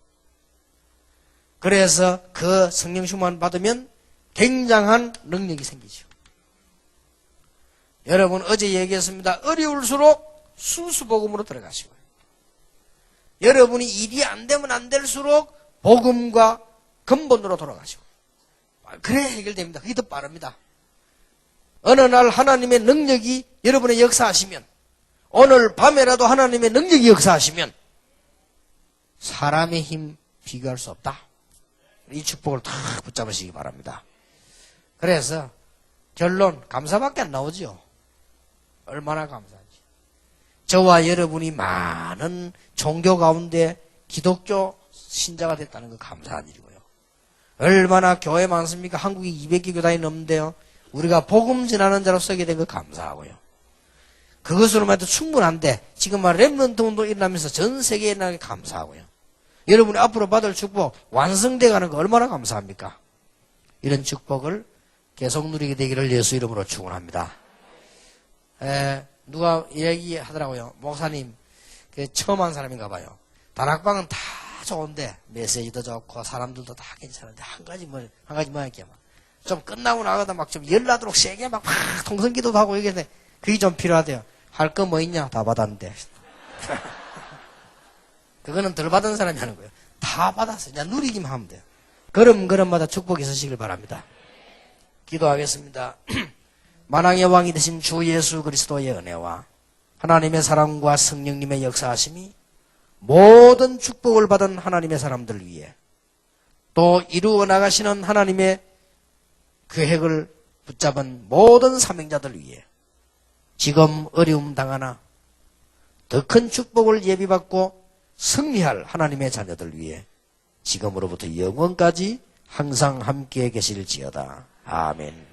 A: 그래서 그 성령 충만 받으면 굉장한 능력이 생기죠. 여러분 어제 얘기했습니다. 어려울수록 순수복음으로 들어가시고요. 여러분이 일이 안 되면 안 될수록 복음과 근본으로 돌아가시고 그래야 해결됩니다. 그게 더 빠릅니다. 어느 날 하나님의 능력이 여러분의 역사하시면 오늘 밤에라도 하나님의 능력이 역사하시면 사람의 힘 비교할 수 없다. 이 축복을 다 붙잡으시기 바랍니다. 그래서 결론 감사밖에 안 나오죠. 얼마나 감사한지. 저와 여러분이 많은 종교 가운데 기독교 신자가 됐다는 거 감사한 일이고요. 얼마나 교회 많습니까? 한국이 200개 교단이 넘는데요. 우리가 복음 전하는 자로 쓰게 된 거 감사하고요. 그것으로만 해도 충분한데 지금 말 렘넌트 운동 일어나면서 전 세계에 일어나게 감사하고요. 여러분이 앞으로 받을 축복 완성돼 가는 거 얼마나 감사합니까? 이런 축복을 계속 누리게 되기를 예수 이름으로 축원합니다. 누가 얘기하더라고요. 목사님 처음 한 사람인가 봐요. 다락방은 다 좋은데 메시지도 좋고 사람들도 다 괜찮은데 한 가지 뭐 할게 좀 끝나고 나가다 막 좀 열나도록 세게 막 통성기도도 하고 얘기했는데 그게 좀 필요하대요. 할 거 뭐 있냐? 다 받았는데. 그거는 덜 받은 사람이 하는 거예요. 다 받았어요. 그냥 누리기만 하면 돼요. 걸음걸음마다 축복이 있으시길 바랍니다. 기도하겠습니다. 만왕의 왕이 되신 주 예수 그리스도의 은혜와 하나님의 사랑과 성령님의 역사하심이 모든 축복을 받은 하나님의 사람들 위해 또 이루어 나가시는 하나님의 계획을 붙잡은 모든 사명자들 위해 지금 어려움 당하나 더 큰 축복을 예비받고 승리할 하나님의 자녀들 위해 지금으로부터 영원까지 항상 함께 계실지어다. 아멘.